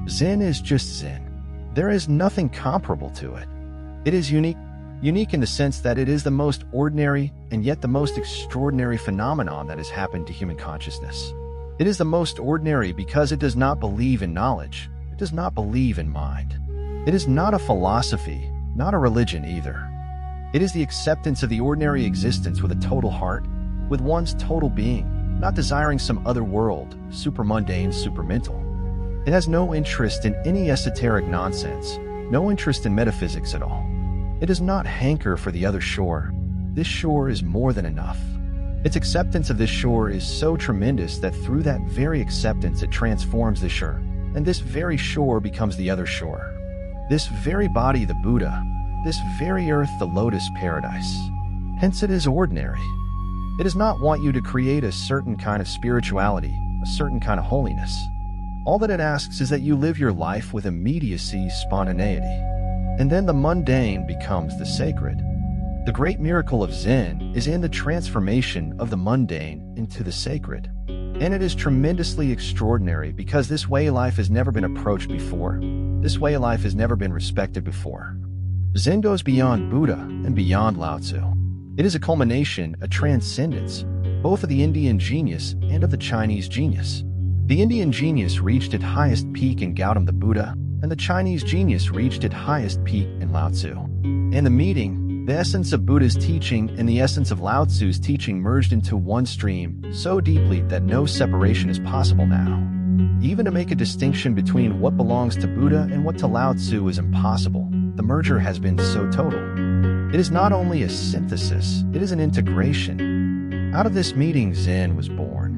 Zen is just Zen. There is nothing comparable to it. It is unique in the sense that it is the most ordinary and yet the most extraordinary phenomenon that has happened to human consciousness. It is the most ordinary because it does not believe in knowledge. It does not believe in mind. It is not a philosophy, not a religion either. It is the acceptance of the ordinary existence with a total heart, with one's total being, not desiring some other world, supermundane, supermental. It has no interest in any esoteric nonsense, no interest in metaphysics at all. It does not hanker for the other shore. This shore is more than enough. Its acceptance of this shore is so tremendous that through that very acceptance it transforms the shore, and this very shore becomes the other shore. This very body the Buddha, this very earth the lotus paradise. Hence it is ordinary. It does not want you to create a certain kind of spirituality, a certain kind of holiness. All that it asks is that you live your life with immediacy, spontaneity. And then the mundane becomes the sacred. The great miracle of Zen is in the transformation of the mundane into the sacred. And it is tremendously extraordinary because this way life has never been approached before. This way life has never been respected before. Zen goes beyond Buddha and beyond Lao Tzu. It is a culmination, a transcendence, both of the Indian genius and of the Chinese genius. The Indian genius reached its highest peak in Gautama the Buddha, and the Chinese genius reached its highest peak in Lao Tzu. In the meeting, the essence of Buddha's teaching and the essence of Lao Tzu's teaching merged into one stream so deeply that no separation is possible now. Even to make a distinction between what belongs to Buddha and what to Lao Tzu is impossible. The merger has been so total. It is not only a synthesis, it is an integration. Out of this meeting, Zen was born.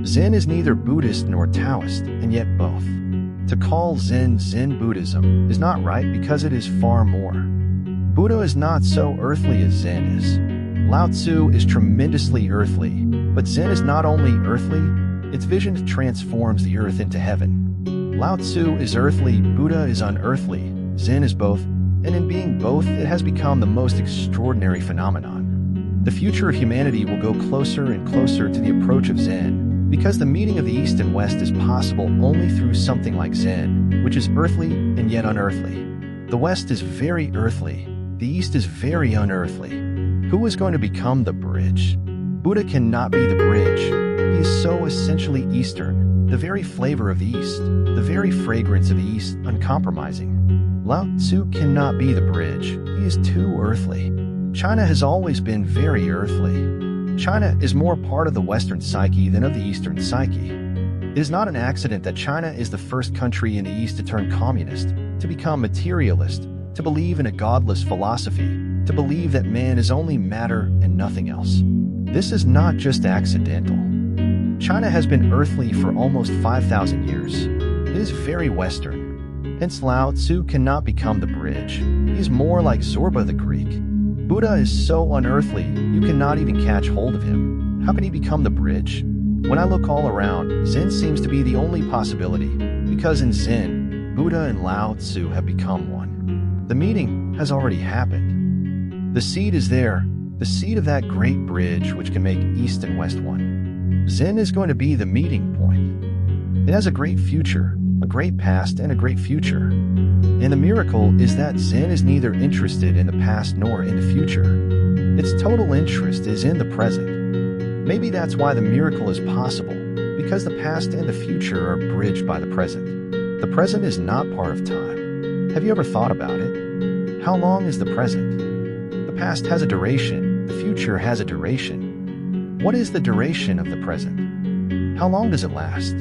Zen is neither Buddhist nor Taoist, and yet both. To call Zen Zen Buddhism is not right because it is far more. Buddha is not so earthly as Zen is. Lao Tzu is tremendously earthly, but Zen is not only earthly, its vision transforms the earth into heaven. Lao Tzu is earthly, Buddha is unearthly, Zen is both, and in being both, it has become the most extraordinary phenomenon. The future of humanity will go closer and closer to the approach of Zen, because the meeting of the East and West is possible only through something like Zen, which is earthly and yet unearthly. The West is very earthly, the East is very unearthly. Who is going to become the bridge? Buddha cannot be the bridge. He is so essentially Eastern, the very flavor of the East, the very fragrance of the East, uncompromising. Lao Tzu cannot be the bridge. He is too earthly. China has always been very earthly. China is more part of the Western psyche than of the Eastern psyche. It is not an accident that China is the first country in the East to turn communist, to become materialist, to believe in a godless philosophy, to believe that man is only matter and nothing else. This is not just accidental. China has been earthly for almost 5,000 years. It is very Western. Hence Lao Tzu cannot become the bridge. He is more like Zorba the Greek. Buddha is so unearthly, you cannot even catch hold of him. How can he become the bridge? When I look all around, Zen seems to be the only possibility, because in Zen, Buddha and Lao Tzu have become one. The meeting has already happened. The seed is there, the seed of that great bridge which can make East and West one. Zen is going to be the meeting point. It has a great future, a great past, and a great future. And the miracle is that Zen is neither interested in the past nor in the future. Its total interest is in the present. Maybe that's why the miracle is possible, because the past and the future are bridged by the present. The present is not part of time. Have you ever thought about it? How long is the present? The past has a duration, the future has a duration. What is the duration of the present? How long does it last?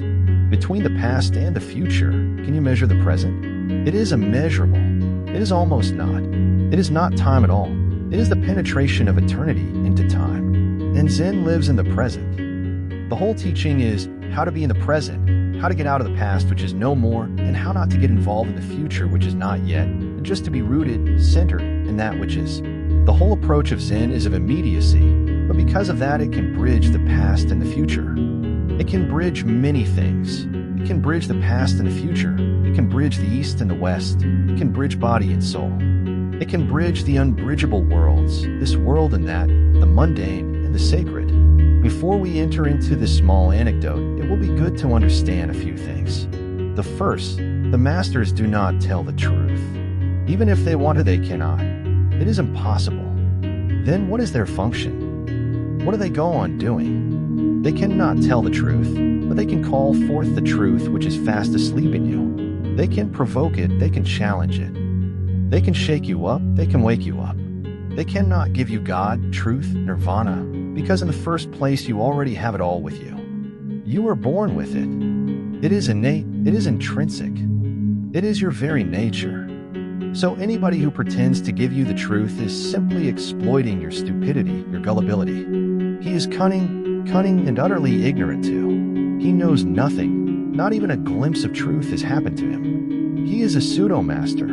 Between the past and the future, can you measure the present? It is immeasurable. It is almost not. It is not time at all. It is the penetration of eternity into time. And Zen lives in the present. The whole teaching is how to be in the present, how to get out of the past, which is no more, and how not to get involved in the future, which is not yet, and just to be rooted, centered in that which is. The whole approach of Zen is of immediacy, but because of that, it can bridge the past and the future. It can bridge many things. It can bridge the past and the future. It can bridge the East and the West. It can bridge body and soul. It can bridge the unbridgeable worlds, this world and that, the mundane and the sacred. Before we enter into this small anecdote, it will be good to understand a few things. The first The masters do not tell the truth. Even if they want to, they cannot. It is impossible. Then what is their function? What do they go on doing? They cannot tell the truth, but they can call forth the truth which is fast asleep in you. They can provoke it, they can challenge it. They can shake you up, they can wake you up. They cannot give you God, truth, nirvana, because in the first place you already have it all with you. You were born with it. It is innate, it is intrinsic. It is your very nature. So anybody who pretends to give you the truth is simply exploiting your stupidity, your gullibility. He is cunning and utterly ignorant too. He knows nothing, not even a glimpse of truth has happened to him. He is a pseudo-master.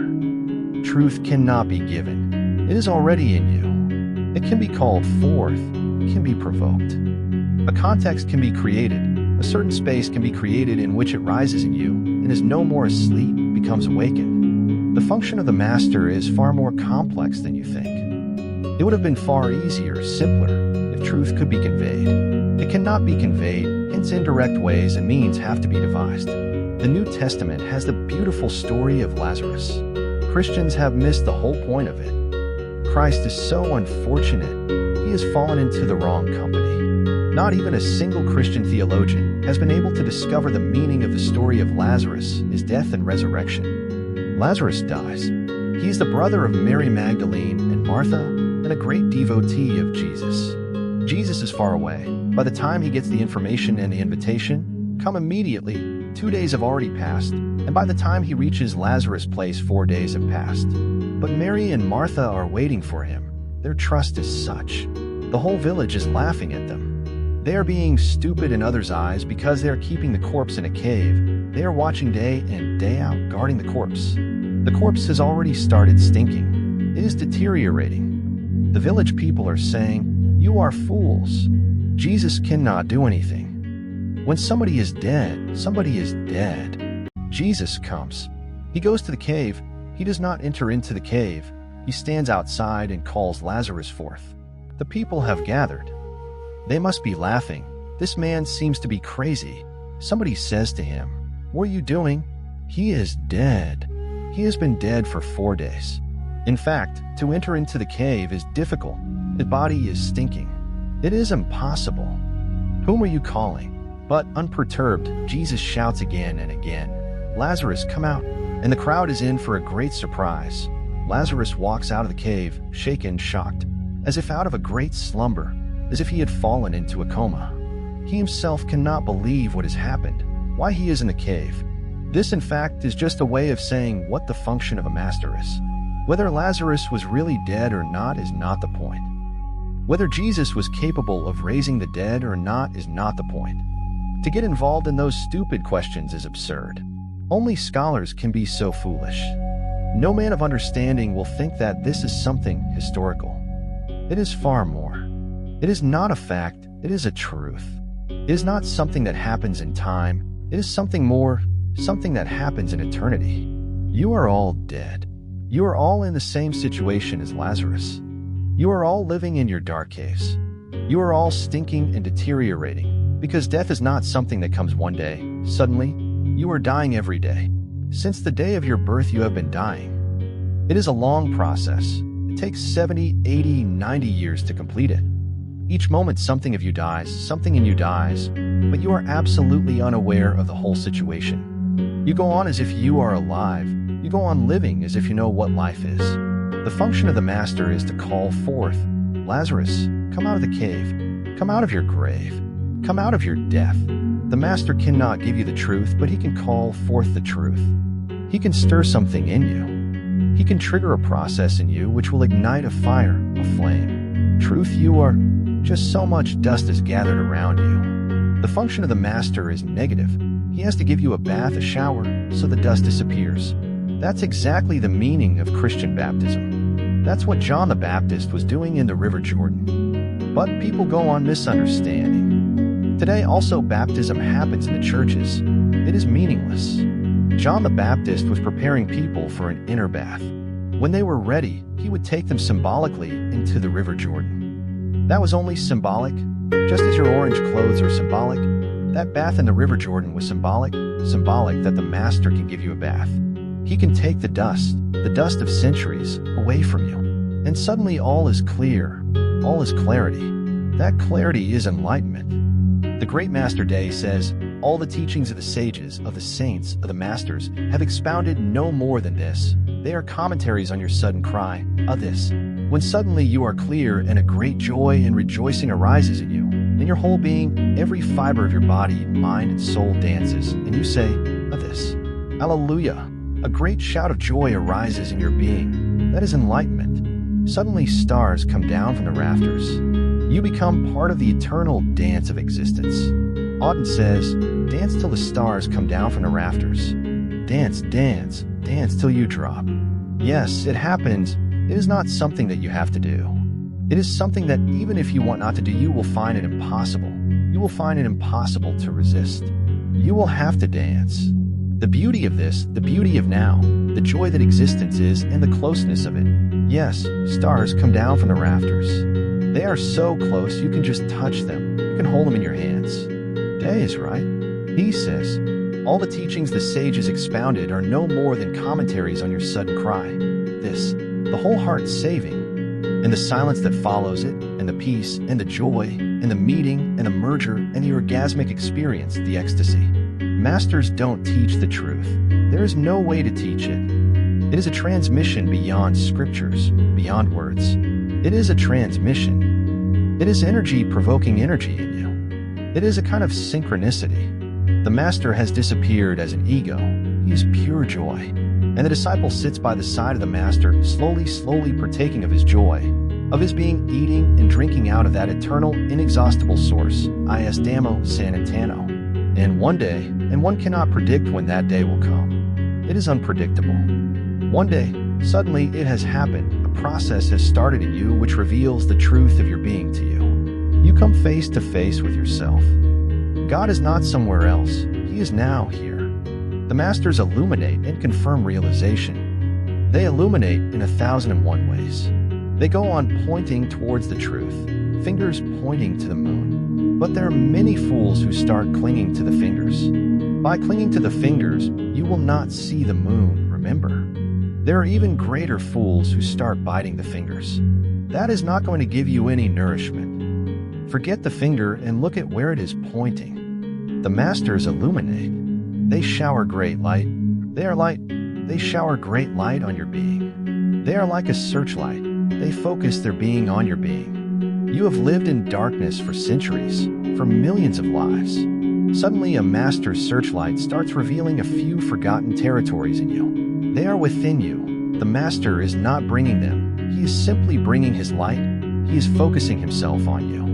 Truth cannot be given. It is already in you. It can be called forth, it can be provoked. A context can be created, a certain space can be created in which it rises in you and is no more asleep, becomes awakened. The function of the master is far more complex than you think. It would have been far easier, simpler, if truth could be conveyed. It cannot be conveyed, hence indirect ways and means have to be devised. The New Testament has the beautiful story of Lazarus. Christians have missed the whole point of it. Christ is so unfortunate. He has fallen into the wrong company. Not even a single Christian theologian has been able to discover the meaning of the story of Lazarus, his death and resurrection. Lazarus dies. He is the brother of Mary Magdalene and Martha, and a great devotee of Jesus. Jesus is far away. By the time he gets the information and the invitation, come immediately, 2 days have already passed, and by the time he reaches Lazarus' place, 4 days have passed. But Mary and Martha are waiting for him. Their trust is such. The whole village is laughing at them. They are being stupid in others' eyes because they are keeping the corpse in a cave. They are watching day in, day out, guarding the corpse. The corpse has already started stinking. It is deteriorating. The village people are saying, "You are fools. Jesus cannot do anything. When somebody is dead, somebody is dead." Jesus comes. He goes to the cave. He does not enter into the cave. He stands outside and calls Lazarus forth. The people have gathered. They must be laughing. This man seems to be crazy. Somebody says to him, "What are you doing?" He is dead. He has been dead for 4 days. In fact, to enter into the cave is difficult. His body is stinking. It is impossible. Whom are you calling? But unperturbed, Jesus shouts again and again, "Lazarus, come out!" And the crowd is in for a great surprise. Lazarus walks out of the cave, shaken, shocked, as if out of a great slumber, as if he had fallen into a coma. He himself cannot believe what has happened, why he is in the cave. This, in fact, is just a way of saying what the function of a master is. Whether Lazarus was really dead or not is not the point. Whether Jesus was capable of raising the dead or not is not the point. To get involved in those stupid questions is absurd. Only scholars can be so foolish. No man of understanding will think that this is something historical. It is far more. It is not a fact, it is a truth. It is not something that happens in time, it is something more, something that happens in eternity. You are all dead. You are all in the same situation as Lazarus. You are all living in your dark caves. You are all stinking and deteriorating, because death is not something that comes one day, suddenly. You are dying every day. Since the day of your birth you have been dying. It is a long process. It takes 70, 80, 90 years to complete it. Each moment something of you dies, something in you dies, but you are absolutely unaware of the whole situation. You go on as if you are alive. You go on living as if you know what life is. The function of the master is to call forth, "Lazarus, come out of the cave. Come out of your grave. Come out of your death." The master cannot give you the truth, but he can call forth the truth. He can stir something in you. He can trigger a process in you which will ignite a fire, a flame. Truth, you are just so much dust is gathered around you. The function of the master is negative. He has to give you a bath, a shower, so the dust disappears. That's exactly the meaning of Christian baptism. That's what John the Baptist was doing in the River Jordan. But people go on misunderstanding. Today also baptism happens in the churches. It is meaningless. John the Baptist was preparing people for an inner bath. When they were ready, he would take them symbolically into the River Jordan. That was only symbolic, just as your orange clothes are symbolic. That bath in the River Jordan was symbolic, symbolic that the Master can give you a bath. He can take the dust of centuries, away from you. And suddenly all is clear, all is clarity. That clarity is enlightenment. The Great Master Day says, all the teachings of the sages, of the saints, of the masters, have expounded no more than this. They are commentaries on your sudden cry, of this. When suddenly you are clear and a great joy and rejoicing arises in you, in your whole being, every fiber of your body, mind, and soul dances, and you say, of this. Alleluia! A great shout of joy arises in your being. That is enlightenment. Suddenly stars come down from the rafters. You become part of the eternal dance of existence. Auden says, dance till the stars come down from the rafters. Dance, dance, dance till you drop. Yes, it happens. It is not something that you have to do. It is something that even if you want not to do, you will find it impossible. You will find it impossible to resist. You will have to dance. The beauty of this, the beauty of now, the joy that existence is, and the closeness of it. Yes, stars come down from the rafters. They are so close you can just touch them. You can hold them in your hands. Day is right. He says, all the teachings the sages expounded are no more than commentaries on your sudden cry. This, the whole heart saving, and the silence that follows it, and the peace, and the joy, and the meeting, and the merger, and the orgasmic experience, the ecstasy. Masters don't teach the truth. There is no way to teach it. It is a transmission beyond scriptures, beyond words. It is a transmission. It is energy provoking energy in you. It is a kind of synchronicity. The Master has disappeared as an ego. He is pure joy. And the disciple sits by the side of the Master, slowly partaking of his joy, of his being eating and drinking out of that eternal, inexhaustible source, Ius Damo Sanantano. And one day, and one cannot predict when that day will come. It is unpredictable. One day, suddenly it has happened, a process has started in you which reveals the truth of your being to you. You come face to face with yourself. God is not somewhere else, He is now here. The Masters illuminate and confirm realization. They illuminate in 1,001 ways. They go on pointing towards the truth, fingers pointing to the moon. But there are many fools who start clinging to the fingers. By clinging to the fingers, you will not see the moon, remember. There are even greater fools who start biting the fingers. That is not going to give you any nourishment. Forget the finger and look at where it is pointing. The Masters illuminate. They shower great light. They are light. They shower great light on your being. They are like a searchlight. They focus their being on your being. You have lived in darkness for centuries, for millions of lives. Suddenly, a Master's searchlight starts revealing a few forgotten territories in you. They are within you. The Master is not bringing them. He is simply bringing his light. He is focusing himself on you.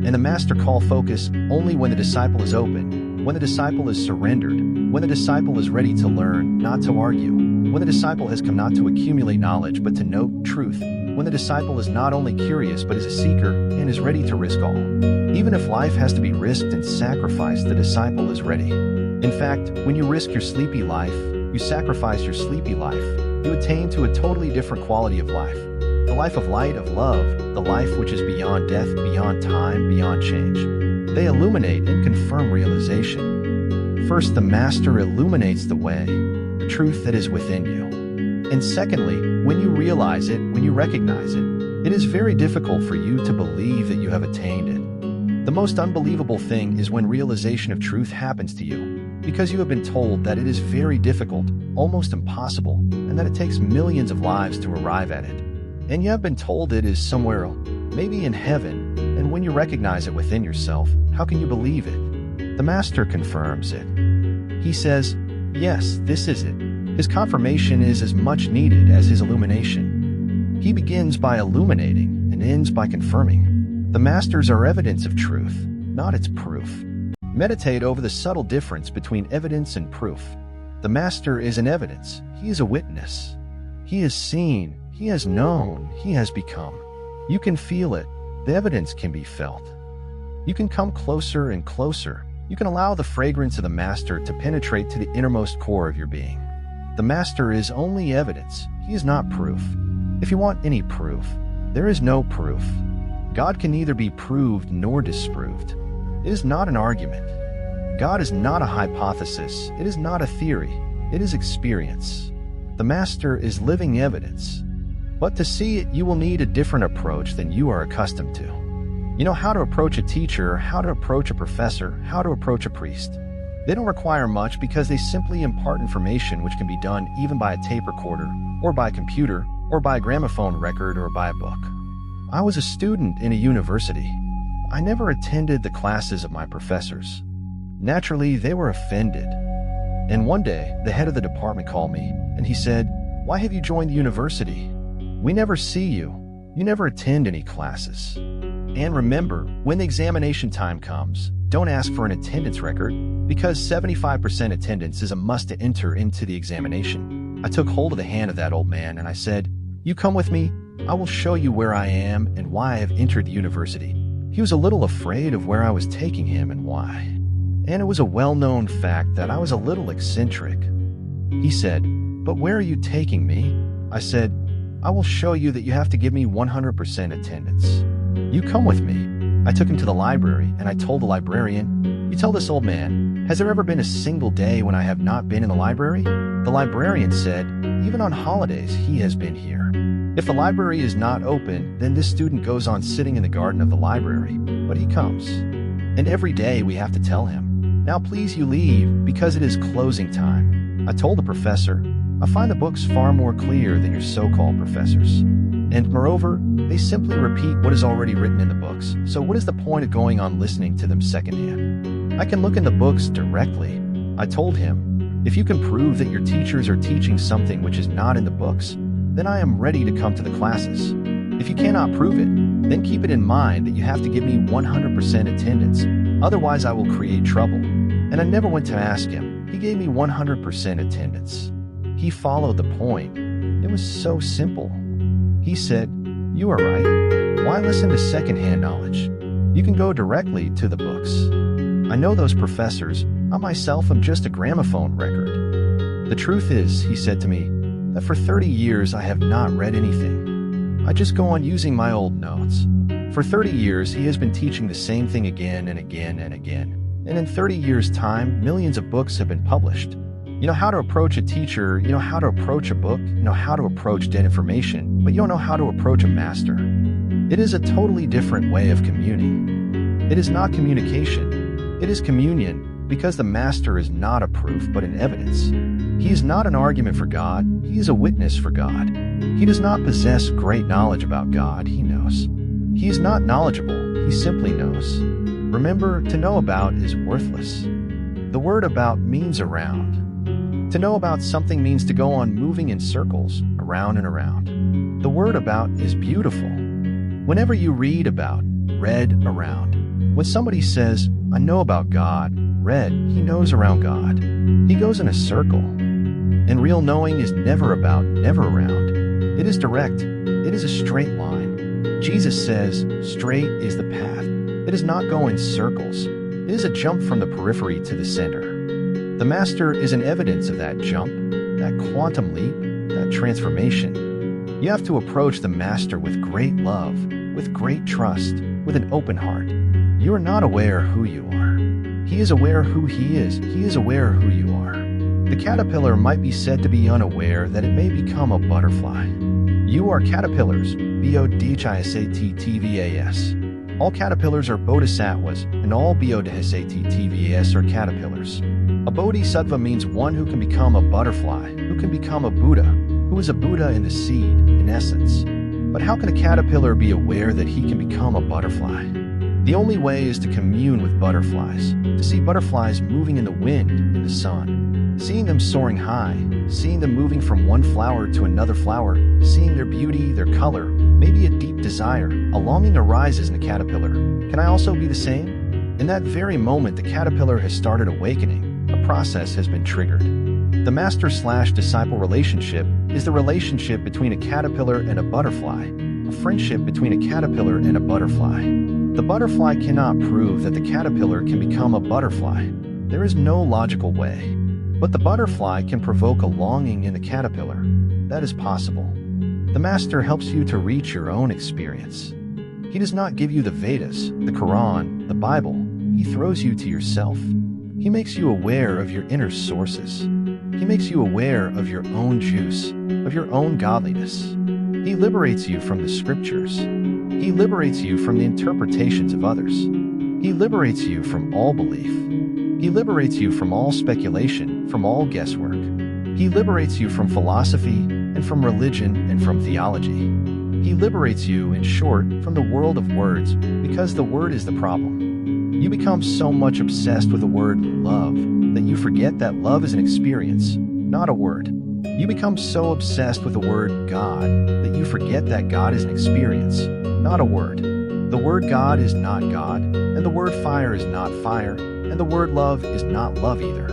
And the Master call focus only when the disciple is open, when the disciple is surrendered, when the disciple is ready to learn, not to argue, when the disciple has come not to accumulate knowledge but to know truth, when the disciple is not only curious but is a seeker and is ready to risk all. Even if life has to be risked and sacrificed, the disciple is ready. In fact, when you risk your sleepy life, you sacrifice your sleepy life, you attain to a totally different quality of life. The life of light, of love, the life which is beyond death, beyond time, beyond change. They illuminate and confirm realization. First, the Master illuminates the way, the truth that is within you. And secondly, when you realize it, when you recognize it, it is very difficult for you to believe that you have attained it. The most unbelievable thing is when realization of truth happens to you, because you have been told that it is very difficult, almost impossible, and that it takes millions of lives to arrive at it. And you have been told it is somewhere else, maybe in heaven, and when you recognize it within yourself, how can you believe it? The Master confirms it. He says, yes, this is it. His confirmation is as much needed as his illumination. He begins by illuminating and ends by confirming. The Masters are evidence of truth, not its proof. Meditate over the subtle difference between evidence and proof. The Master is an evidence. He is a witness. He has seen. He has known. He has become. You can feel it. The evidence can be felt. You can come closer and closer. You can allow the fragrance of the Master to penetrate to the innermost core of your being. The Master is only evidence. He is not proof. If you want any proof, there is no proof. God can neither be proved nor disproved. It is not an argument. God is not a hypothesis, it is not a theory, it is experience. The Master is living evidence. But to see it, you will need a different approach than you are accustomed to. You know how to approach a teacher, how to approach a professor, how to approach a priest. They don't require much because they simply impart information which can be done even by a tape recorder, or by a computer, or by a gramophone record, or by a book. I was a student in a university. I never attended the classes of my professors. Naturally, they were offended. And one day, the head of the department called me, and he said, "Why have you joined the university? We never see you. You never attend any classes. And remember, when the examination time comes, don't ask for an attendance record, because 75% attendance is a must to enter into the examination." I took hold of the hand of that old man, and I said, "You come with me. I will show you where I am and why I have entered the university." He was a little afraid of where I was taking him and why. And it was a well-known fact that I was a little eccentric. He said, "But where are you taking me?" I said, "I will show you that you have to give me 100% attendance. You come with me." I took him to the library, and I told the librarian, "You tell this old man, has there ever been a single day when I have not been in the library?" The librarian said, "Even on holidays, he has been here. If the library is not open, then this student goes on sitting in the garden of the library, but he comes. And every day we have to tell him, 'Now please you leave, because it is closing time.'" I told the professor, "I find the books far more clear than your so-called professors. And moreover, they simply repeat what is already written in the books, so what is the point of going on listening to them secondhand? I can look in the books directly." I told him, "If you can prove that your teachers are teaching something which is not in the books, then I am ready to come to the classes. If you cannot prove it, then keep it in mind that you have to give me 100% attendance, otherwise I will create trouble." And I never went to ask him. He gave me 100% attendance. He followed the point. It was so simple. He said, "You are right. Why listen to secondhand knowledge? You can go directly to the books." I know those professors. I myself am just a gramophone record. "The truth is," he said to me, "that for 30 years I have not read anything. I just go on using my old notes. For 30 years he has been teaching the same thing again and again and again. And in 30 years' time, millions of books have been published. You know how to approach a teacher, you know how to approach a book, you know how to approach dead information, but you don't know how to approach a master. It is a totally different way of communing. It is not communication. It is communion, because the Master is not a proof but an evidence. He is not an argument for God, he is a witness for God. He does not possess great knowledge about God, he knows. He is not knowledgeable, he simply knows. Remember, to know about is worthless. The word about means around. To know about something means to go on moving in circles, around and around. The word about is beautiful. Whenever you read about, read around. When somebody says, "I know about God," read, he knows around God. He goes in a circle. And real knowing is never about, never around. It is direct. It is a straight line. Jesus says, straight is the path. It does not go in circles. It is a jump from the periphery to the center. The Master is an evidence of that jump, that quantum leap, that transformation. You have to approach the Master with great love, with great trust, with an open heart. You are not aware who you are. He is aware who he is. He is aware who you are. The caterpillar might be said to be unaware that it may become a butterfly. You are caterpillars, bodhisattvas. All caterpillars are bodhisattvas, and all bodhisattvas are caterpillars. A bodhisattva means one who can become a butterfly, who can become a Buddha, who is a Buddha in the seed, in essence. But how can a caterpillar be aware that he can become a butterfly? The only way is to commune with butterflies, to see butterflies moving in the wind, in the sun, seeing them soaring high, seeing them moving from one flower to another flower, seeing their beauty, their color, maybe a deep desire, a longing arises in a caterpillar. Can I also be the same? In that very moment, the caterpillar has started awakening. A process has been triggered. The master/disciple relationship is the relationship between a caterpillar and a butterfly, a friendship between a caterpillar and a butterfly. The butterfly cannot prove that the caterpillar can become a butterfly. There is no logical way. But the butterfly can provoke a longing in the caterpillar. That is possible. The Master helps you to reach your own experience. He does not give you the Vedas, the Quran, the Bible. He throws you to yourself. He makes you aware of your inner sources. He makes you aware of your own juice, of your own godliness. He liberates you from the scriptures. He liberates you from the interpretations of others. He liberates you from all belief. He liberates you from all speculation, from all guesswork. He liberates you from philosophy and from religion and from theology. He liberates you, in short, from the world of words, because the word is the problem. You become so much obsessed with the word love that you forget that love is an experience, not a word. You become so obsessed with the word God that you forget that God is an experience, not a word. The word God is not God, and the word fire is not fire, and the word love is not love either.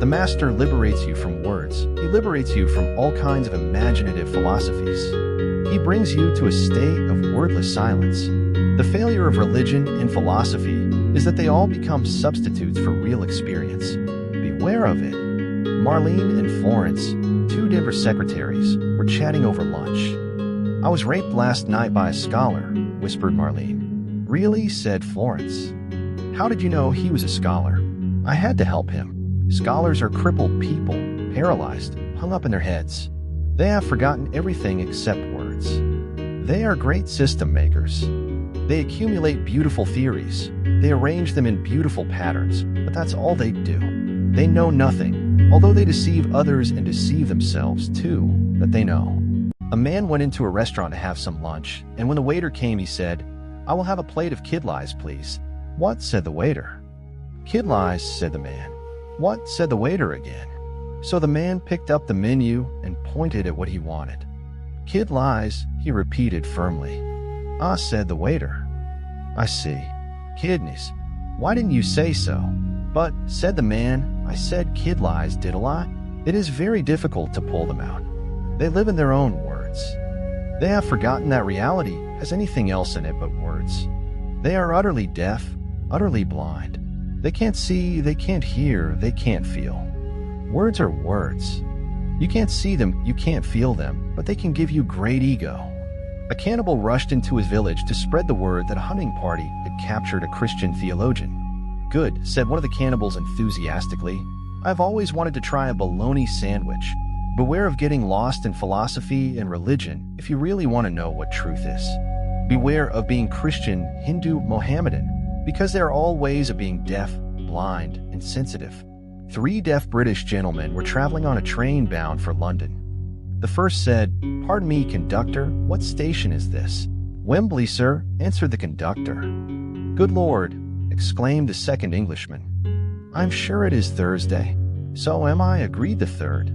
The Master liberates you from words. He liberates you from all kinds of imaginative philosophies. He brings you to a state of wordless silence. The failure of religion and philosophy is that they all become substitutes for real experience. Beware of it. Marlene and Florence, two Denver secretaries, were chatting over lunch. "I was raped last night by a scholar," whispered Marlene. "Really?" said Florence. "How did you know he was a scholar?" "I had to help him. Scholars are crippled people, paralyzed, hung up in their heads. They have forgotten everything except words. They are great system makers. They accumulate beautiful theories. They arrange them in beautiful patterns, but that's all they do. They know nothing, although they deceive others and deceive themselves too, that they know." A man went into a restaurant to have some lunch, and when the waiter came, he said, "I will have a plate of kidneys, please." "What?" said the waiter. "Kidneys," said the man. "What?" said the waiter again. So the man picked up the menu and pointed at what he wanted. "Kidneys," he repeated firmly. "Ah," said the waiter. "I see. Kidneys. Why didn't you say so?" "But," said the man, "I said kidneys, didn't I?" It is very difficult to pull them out. They live in their own words. They have forgotten that reality has anything else in it but words. They are utterly deaf, utterly blind. They can't see, they can't hear, they can't feel. Words are words. You can't see them, you can't feel them, but they can give you great ego. A cannibal rushed into his village to spread the word that a hunting party had captured a Christian theologian. "Good," said one of the cannibals enthusiastically. "I've always wanted to try a bologna sandwich." Beware of getting lost in philosophy and religion if you really want to know what truth is. Beware of being Christian, Hindu, Mohammedan, because they are all ways of being deaf, blind, and sensitive. 3 deaf British gentlemen were traveling on a train bound for London. The first said, "Pardon me, conductor, what station is this?" "Wembley, sir," answered the conductor. "Good Lord," exclaimed the second Englishman. "I'm sure it is Thursday." "So am I," agreed the third.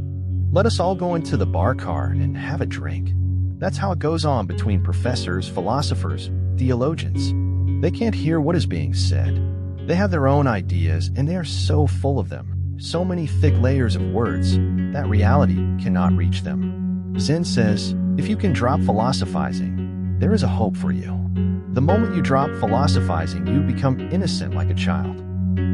"Let us all go into the bar car and have a drink." That's how it goes on between professors, philosophers, theologians. They can't hear what is being said. They have their own ideas, and they are so full of them, so many thick layers of words, that reality cannot reach them. Zen says, if you can drop philosophizing, there is a hope for you. The moment you drop philosophizing, you become innocent like a child.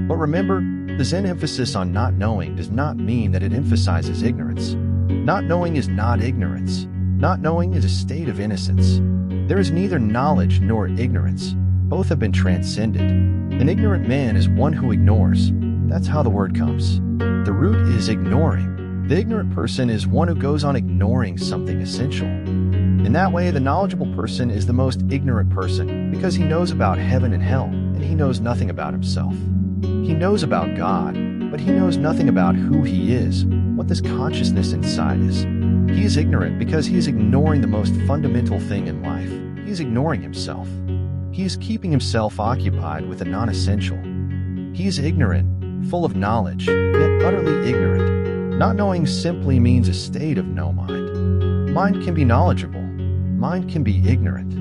But remember, the Zen emphasis on not knowing does not mean that it emphasizes ignorance. Not knowing is not ignorance. Not knowing is a state of innocence. There is neither knowledge nor ignorance. Both have been transcended. An ignorant man is one who ignores. That's how the word comes. The root is ignoring. The ignorant person is one who goes on ignoring something essential. In that way, the knowledgeable person is the most ignorant person because he knows about heaven and hell, and he knows nothing about himself. He knows about God, but he knows nothing about who he is, what this consciousness inside is. He is ignorant because he is ignoring the most fundamental thing in life. He is ignoring himself. He is keeping himself occupied with the non-essential. He is ignorant, full of knowledge, yet utterly ignorant. Not knowing simply means a state of no mind. Mind can be knowledgeable. Mind can be ignorant.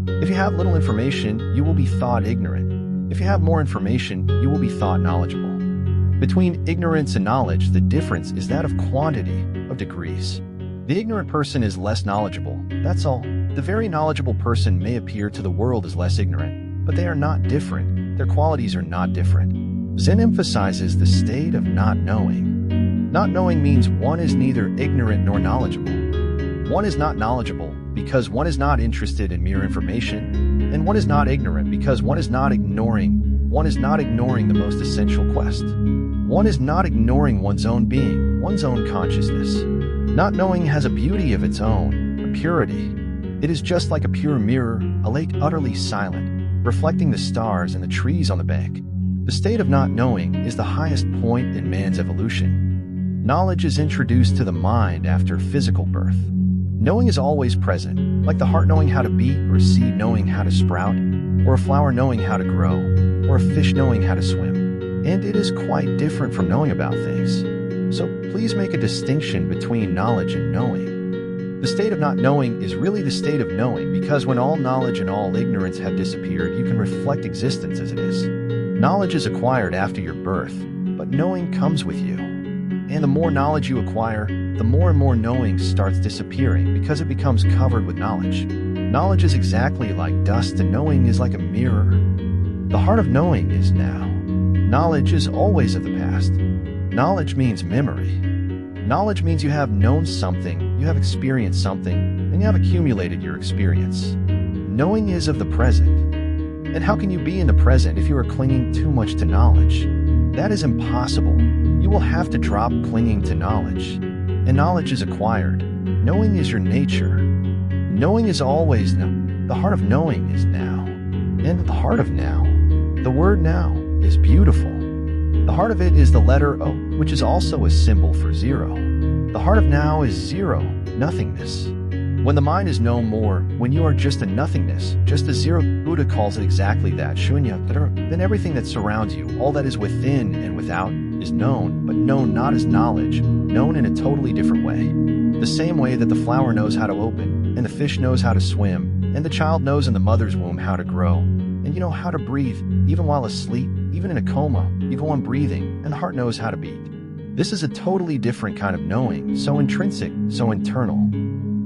If you have little information, you will be thought ignorant. If you have more information, you will be thought knowledgeable. Between ignorance and knowledge, the difference is that of quantity, of degrees. The ignorant person is less knowledgeable, that's all. The very knowledgeable person may appear to the world as less ignorant, but they are not different. Their qualities are not different. Zen emphasizes the state of not knowing. Not knowing means one is neither ignorant nor knowledgeable. One is not knowledgeable because one is not interested in mere information, and one is not ignorant because one is not ignoring one is not ignoring the most essential quest. One is not ignoring one's own being, one's own consciousness. Not knowing has a beauty of its own, a purity. It is just like a pure mirror, a lake utterly silent, reflecting the stars and the trees on the bank. The state of not knowing is the highest point in man's evolution. Knowledge is introduced to the mind after physical birth. Knowing is always present, like the heart knowing how to beat, or a seed knowing how to sprout, or a flower knowing how to grow, or a fish knowing how to swim. And it is quite different from knowing about things. So please make a distinction between knowledge and knowing. The state of not knowing is really the state of knowing, because when all knowledge and all ignorance have disappeared, you can reflect existence as it is. Knowledge is acquired after your birth, but knowing comes with you. And the more knowledge you acquire, the more and more knowing starts disappearing because it becomes covered with knowledge. Knowledge is exactly like dust, and knowing is like a mirror. The heart of knowing is now. Knowledge is always of the past. Knowledge means memory. Knowledge means you have known something, you have experienced something, and you have accumulated your experience. Knowing is of the present. And how can you be in the present if you are clinging too much to knowledge? That is impossible. You will have to drop clinging to knowledge. And knowledge is acquired. Knowing is your nature. Knowing is always now. The heart of knowing is now. And the heart of now. The word now is beautiful. The heart of it is the letter O, which is also a symbol for zero. The heart of now is zero, nothingness. When the mind is no more, when you are just a nothingness, just a zero, Buddha calls it exactly that, shunya, then everything that surrounds you, all that is within and without, is known, but known not as knowledge, known in a totally different way. The same way that the flower knows how to open, and the fish knows how to swim, and the child knows in the mother's womb how to grow, and you know how to breathe, even while asleep, even in a coma, you go on breathing, and the heart knows how to beat. This is a totally different kind of knowing, so intrinsic, so internal.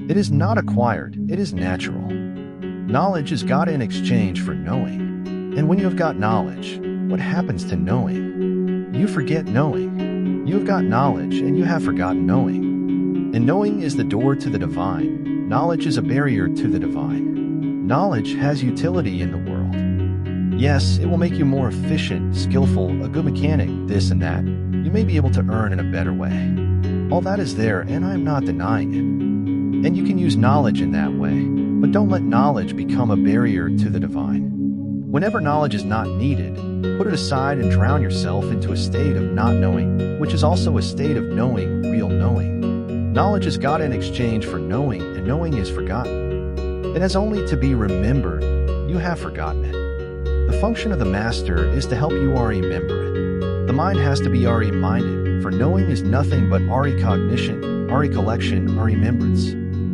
It is not acquired, it is natural. Knowledge is got in exchange for knowing. And when you have got knowledge, what happens to knowing? You forget knowing. You have got knowledge, and you have forgotten knowing. And knowing is the door to the divine. Knowledge is a barrier to the divine. Knowledge has utility in the world. Yes, it will make you more efficient, skillful, a good mechanic, this and that. You may be able to earn in a better way. All that is there, and I am not denying it. And you can use knowledge in that way, but don't let knowledge become a barrier to the divine. Whenever knowledge is not needed, put it aside and drown yourself into a state of not knowing, which is also a state of knowing, real knowing. Knowledge is got in exchange for knowing, and knowing is forgotten. It has only to be remembered. You have forgotten it. The function of the master is to help you remember it. The mind has to be minded, for knowing is nothing but cognition, recollection, remembrance.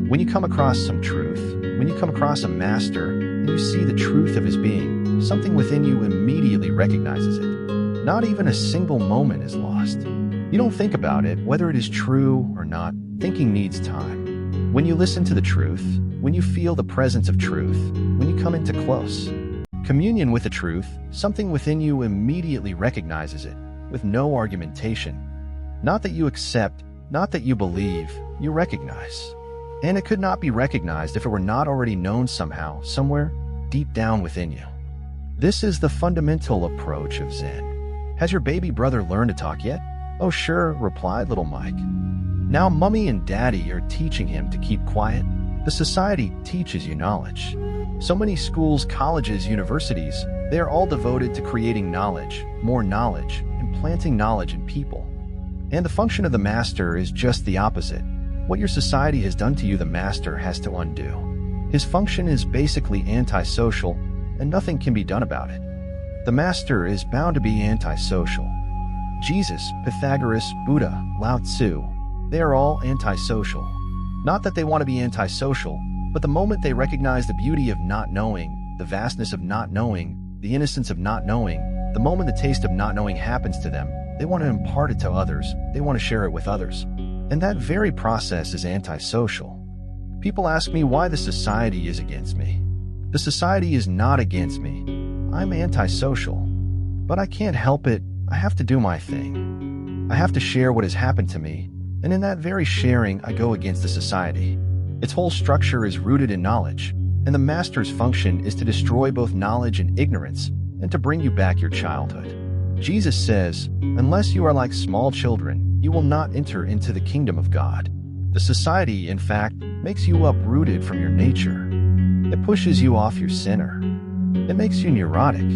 When you come across some truth, when you come across a master, and you see the truth of his being, something within you immediately recognizes it. Not even a single moment is lost. You don't think about it, whether it is true or not. Thinking needs time. When you listen to the truth, when you feel the presence of truth, when you come into close communion with the truth, something within you immediately recognizes it, with no argumentation. Not that you accept, not that you believe, you recognize. And it could not be recognized if it were not already known somehow, somewhere, deep down within you. This is the fundamental approach of Zen. Has your baby brother learned to talk yet? Oh sure, replied little Mike. Now Mummy and Daddy are teaching him to keep quiet. The society teaches you knowledge. So many schools, colleges, universities, they are all devoted to creating knowledge, more knowledge, and planting knowledge in people. And the function of the master is just the opposite. What your society has done to you, the master has to undo. His function is basically antisocial, and nothing can be done about it. The master is bound to be antisocial. Jesus, Pythagoras, Buddha, Lao Tzu, they are all antisocial. Not that they want to be antisocial, but the moment they recognize the beauty of not knowing, the vastness of not knowing, the innocence of not knowing, the moment the taste of not knowing happens to them, they want to impart it to others, they want to share it with others. And that very process is antisocial. People ask me why the society is against me. The society is not against me. I'm antisocial. But I can't help it. I have to do my thing. I have to share what has happened to me, and in that very sharing, I go against the society. Its whole structure is rooted in knowledge, and the master's function is to destroy both knowledge and ignorance, and to bring you back your childhood. Jesus says, "Unless you are like small children, you will not enter into the kingdom of God." The society, in fact, makes you uprooted from your nature. It pushes you off your center. It makes you neurotic.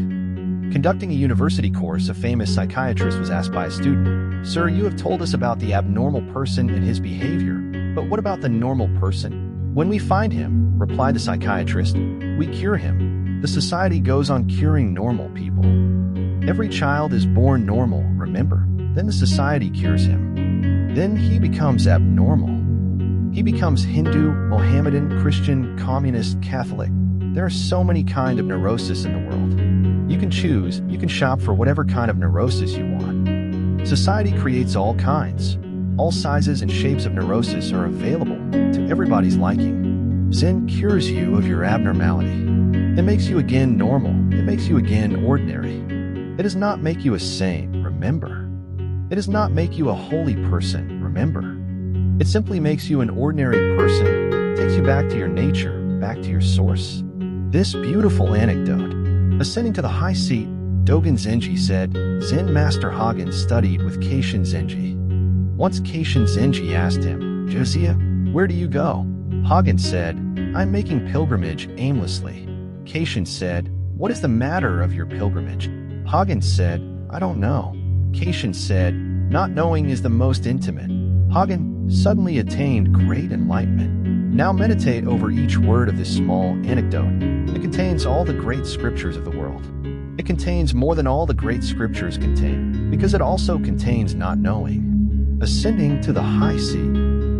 Conducting a university course, a famous psychiatrist was asked by a student, "Sir, you have told us about the abnormal person and his behavior, but what about the normal person?" "When we find him," replied the psychiatrist, "we cure him." The society goes on curing normal people. Every child is born normal, remember? Then the society cures him. Then he becomes abnormal. He becomes Hindu, Mohammedan, Christian, communist, Catholic. There are so many kinds of neurosis in the world. You can choose, you can shop for whatever kind of neurosis you want. Society creates all kinds. All sizes and shapes of neurosis are available to everybody's liking. Zen cures you of your abnormality. It makes you again normal. It makes you again ordinary. It does not make you a saint, remember. It does not make you a holy person, remember. It simply makes you an ordinary person, takes you back to your nature, back to your source. This beautiful anecdote. Ascending to the high seat, Dogen Zenji said, Zen Master Hagen studied with Keishin Zenji. Once Keishin Zenji asked him, "Josiah, where do you go?" Hagen said, "I'm making pilgrimage aimlessly." Keishin said, "What is the matter of your pilgrimage?" Hagen said, "I don't know." Keishin said, "Not knowing is the most intimate." Hagen suddenly attained great enlightenment. Now meditate over each word of this small anecdote. It contains all the great scriptures of the world. It contains more than all the great scriptures contain, because it also contains not knowing. Ascending to the high seat.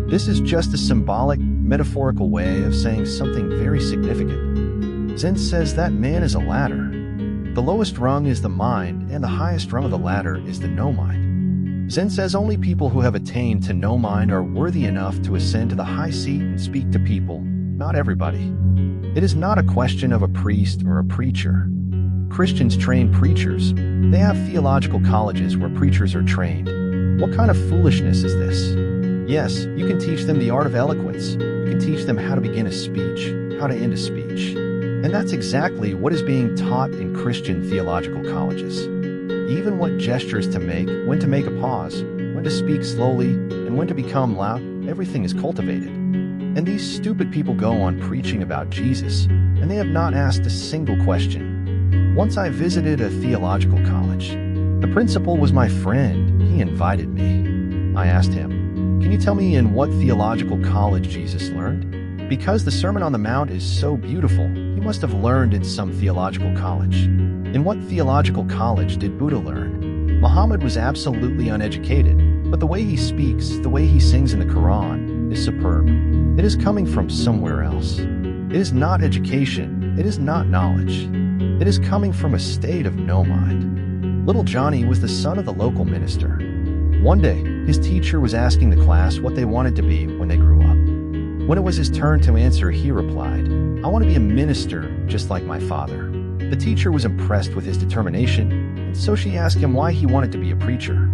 This is just a symbolic, metaphorical way of saying something very significant. Zen says that man is a ladder. The lowest rung is the mind, and the highest rung of the ladder is the no-mind. Zen says only people who have attained to no-mind are worthy enough to ascend to the high seat and speak to people, not everybody. It is not a question of a priest or a preacher. Christians train preachers. They have theological colleges where preachers are trained. What kind of foolishness is this? Yes, you can teach them the art of eloquence. You can teach them how to begin a speech, how to end a speech. And that's exactly what is being taught in Christian theological colleges. Even what gestures to make, when to make a pause, when to speak slowly, and when to become loud, everything is cultivated. And these stupid people go on preaching about Jesus, and they have not asked a single question. Once I visited a theological college. The principal was my friend. He invited me. I asked him, "Can you tell me in what theological college Jesus learned?" Because the Sermon on the Mount is so beautiful, he must have learned in some theological college. In what theological college did Buddha learn? Muhammad was absolutely uneducated, but the way he speaks, the way he sings in the Quran, is superb. It is coming from somewhere else. It is not education, it is not knowledge. It is coming from a state of no mind. Little Johnny was the son of the local minister. One day, his teacher was asking the class what they wanted to be when they grew up. When it was his turn to answer, he replied, "I want to be a minister, just like my father." The teacher was impressed with his determination, and so she asked him why he wanted to be a preacher.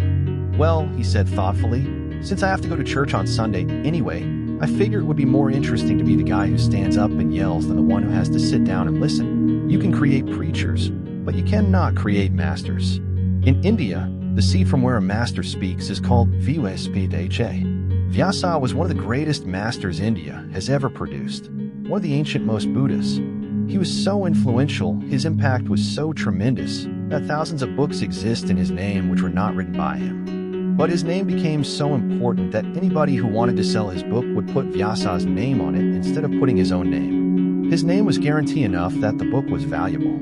"Well," he said thoughtfully, "since I have to go to church on Sunday anyway, I figure it would be more interesting to be the guy who stands up and yells than the one who has to sit down and listen. You can create preachers, but you cannot create masters." In India, the seat from where a master speaks is called Vyasa. Vyasa was one of the greatest masters India has ever produced, one of the ancient most Buddhists. He was so influential, his impact was so tremendous, that thousands of books exist in his name which were not written by him. But his name became so important that anybody who wanted to sell his book would put Vyasa's name on it instead of putting his own name. His name was guarantee enough that the book was valuable.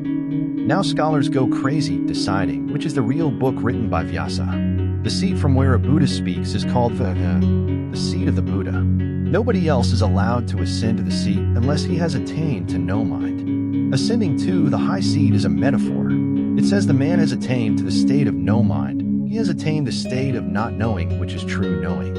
Now scholars go crazy deciding which is the real book written by Vyasa. The seat from where a Buddha speaks is called the seat of the Buddha. Nobody else is allowed to ascend to the seat unless he has attained to no mind. Ascending to the high seat is a metaphor. It says the man has attained to the state of no mind. He has attained the state of not knowing, which is true knowing.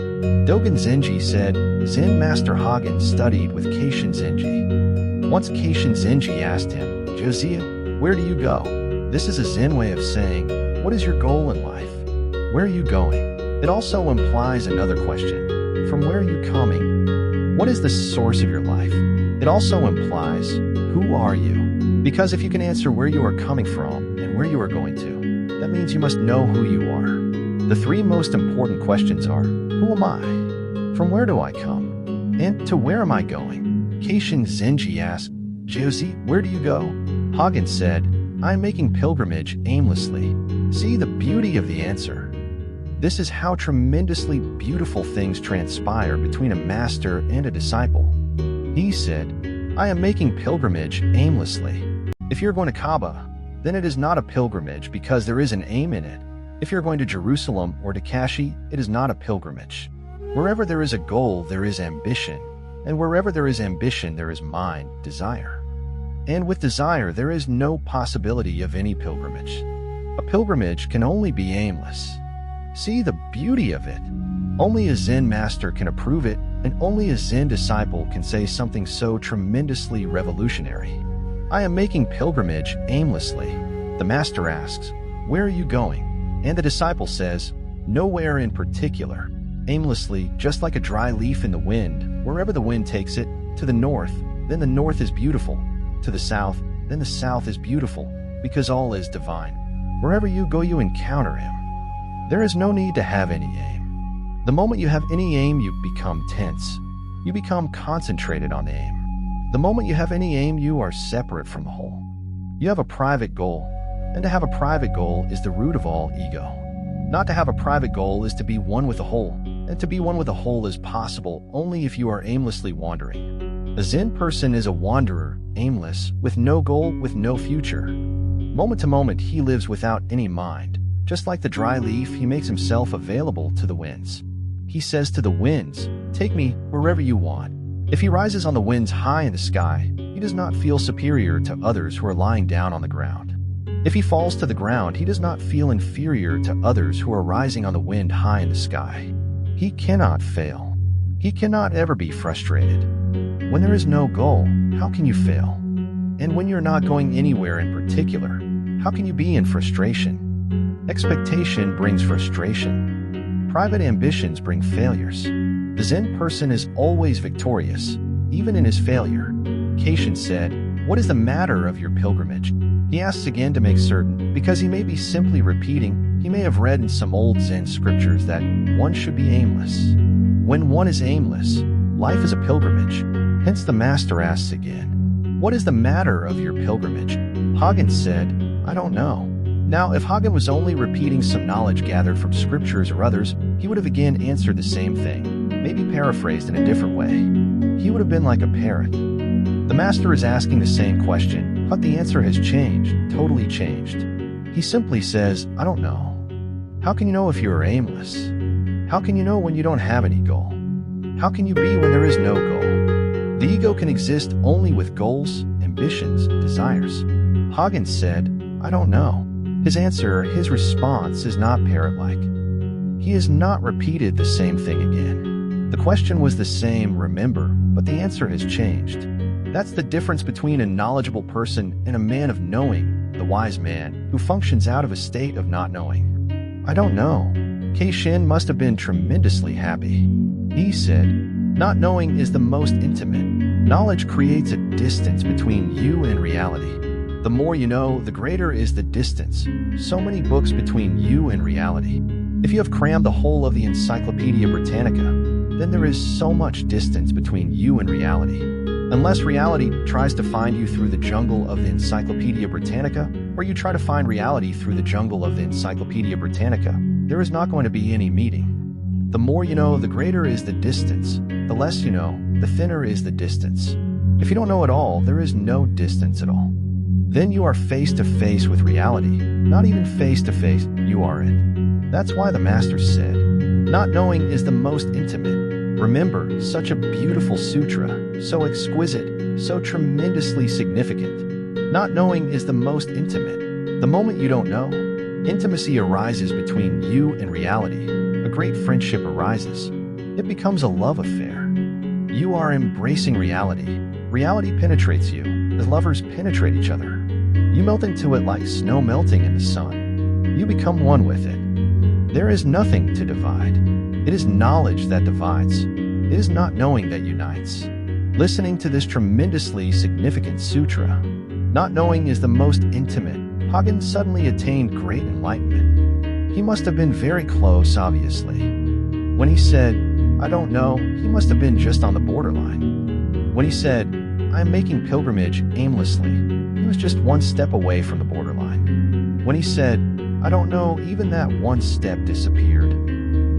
Dogen Zenji said, Zen Master Hagen studied with Keishin Zenji. Once Keishin Zenji asked him, "Josiah, where do you go?" This is a Zen way of saying, what is your goal in life? Where are you going? It also implies another question. From where are you coming? What is the source of your life? It also implies, who are you? Because if you can answer where you are coming from and where you are going to, that means you must know who you are. The three most important questions are, who am I? From where do I come? And to where am I going? Caixin Zenji asked, Josie, where do you go? Hagen said, I am making pilgrimage aimlessly. See the beauty of the answer. This is how tremendously beautiful things transpire between a master and a disciple. He said, I am making pilgrimage aimlessly. If you're going to Kaaba, then it is not a pilgrimage because there is an aim in it. If you're going to Jerusalem or to Kashi, it is not a pilgrimage. Wherever there is a goal, there is ambition. And wherever there is ambition, there is mind, desire. And with desire, there is no possibility of any pilgrimage. A pilgrimage can only be aimless. See the beauty of it. Only a Zen master can approve it, and only a Zen disciple can say something so tremendously revolutionary. I am making pilgrimage aimlessly. The master asks, where are you going? And the disciple says, nowhere in particular. Aimlessly, just like a dry leaf in the wind, wherever the wind takes it, to the north, then the north is beautiful. To the south, then the south is beautiful, because all is divine. Wherever you go, you encounter him. There is no need to have any aim. The moment you have any aim, you become tense. You become concentrated on the aim. The moment you have any aim, you are separate from the whole. You have a private goal, and to have a private goal is the root of all ego. Not to have a private goal is to be one with the whole, and to be one with the whole is possible only if you are aimlessly wandering. A Zen person is a wanderer, aimless, with no goal, with no future. Moment to moment, he lives without any mind. Just like the dry leaf, he makes himself available to the winds. He says to the winds, take me wherever you want. If he rises on the winds high in the sky, he does not feel superior to others who are lying down on the ground. If he falls to the ground, he does not feel inferior to others who are rising on the wind high in the sky. He cannot fail. He cannot ever be frustrated. When there is no goal, how can you fail? And when you're not going anywhere in particular, how can you be in frustration? Expectation brings frustration. Private ambitions bring failures. The Zen person is always victorious, even in his failure. Caixin said, what is the matter of your pilgrimage? He asks again to make certain, because he may be simply repeating. He may have read in some old Zen scriptures that one should be aimless. When one is aimless, life is a pilgrimage. Hence the master asks again, what is the matter of your pilgrimage? Hagen said, I don't know. Now, if Hagen was only repeating some knowledge gathered from scriptures or others, he would have again answered the same thing, maybe paraphrased in a different way. He would have been like a parrot. The master is asking the same question, but the answer has changed, totally changed. He simply says, I don't know. How can you know if you are aimless? How can you know when you don't have any goal? How can you be when there is no goal? The ego can exist only with goals, ambitions, desires. Hagen said, I don't know. His answer, his response is not parrot-like. He has not repeated the same thing again. The question was the same, remember, but the answer has changed. That's the difference between a knowledgeable person and a man of knowing, the wise man, who functions out of a state of not knowing. I don't know. Caixin must have been tremendously happy. He said, not knowing is the most intimate. Knowledge creates a distance between you and reality. The more you know, the greater is the distance. So many books between you and reality. If you have crammed the whole of the Encyclopedia Britannica, then there is so much distance between you and reality. Unless reality tries to find you through the jungle of the Encyclopedia Britannica, or you try to find reality through the jungle of the Encyclopedia Britannica, there is not going to be any meeting. The more you know, the greater is the distance. The less you know, the thinner is the distance. If you don't know at all, there is no distance at all. Then you are face to face with reality. Not even face to face, you are it. That's why the master said, not knowing is the most intimate. Remember, such a beautiful sutra, so exquisite, so tremendously significant. Not knowing is the most intimate. The moment you don't know, intimacy arises between you and reality. A great friendship arises. It becomes a love affair. You are embracing reality. Reality penetrates you, as lovers penetrate each other. You melt into it like snow melting in the sun. You become one with it. There is nothing to divide. It is knowledge that divides. It is not knowing that unites. Listening to this tremendously significant sutra, Not knowing is the most intimate. Hagen suddenly attained great enlightenment. He must have been very close, obviously. When he said, I don't know, he must have been just on the borderline. When he said, I am making pilgrimage aimlessly, he was just one step away from the borderline. When he said, I don't know, even that one step disappeared.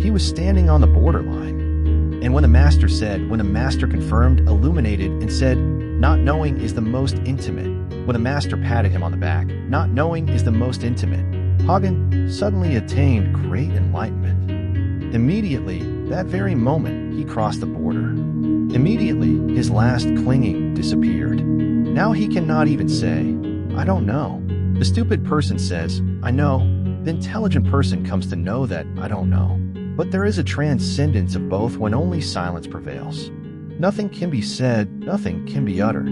He was standing on the borderline. And when the master said, when the master confirmed, illuminated, and said, not knowing is the most intimate, when the master patted him on the back, not knowing is the most intimate, Hagen suddenly attained great enlightenment. Immediately, that very moment, he crossed the border. Immediately, his last clinging disappeared. Now he cannot even say, I don't know. The stupid person says, I know. The intelligent person comes to know that I don't know. But there is a transcendence of both when only silence prevails. Nothing can be said, nothing can be uttered.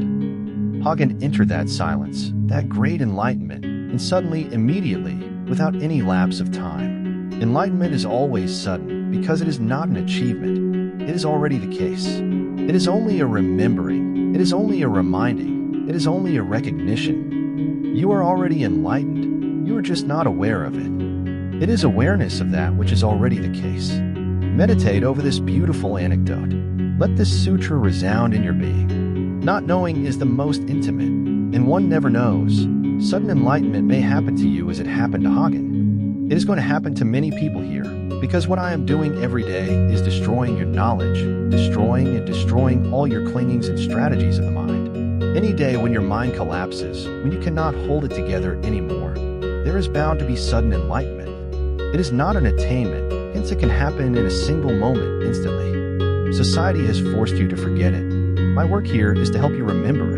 Hagen entered that silence, that great enlightenment, and suddenly, immediately, without any lapse of time. Enlightenment is always sudden, because it is not an achievement. It is already the case. It is only a remembering. It is only a reminding. It is only a recognition. You are already enlightened. You are just not aware of it. It is awareness of that which is already the case. Meditate over this beautiful anecdote. Let this sutra resound in your being. Not knowing is the most intimate, and one never knows. Sudden enlightenment may happen to you as it happened to Hagen. It is going to happen to many people here, because what I am doing every day is destroying your knowledge, destroying all your clingings and strategies of the mind. Any day when your mind collapses, when you cannot hold it together anymore, there is bound to be sudden enlightenment. It is not an attainment, hence it can happen in a single moment instantly. Society has forced you to forget it. My work here is to help you remember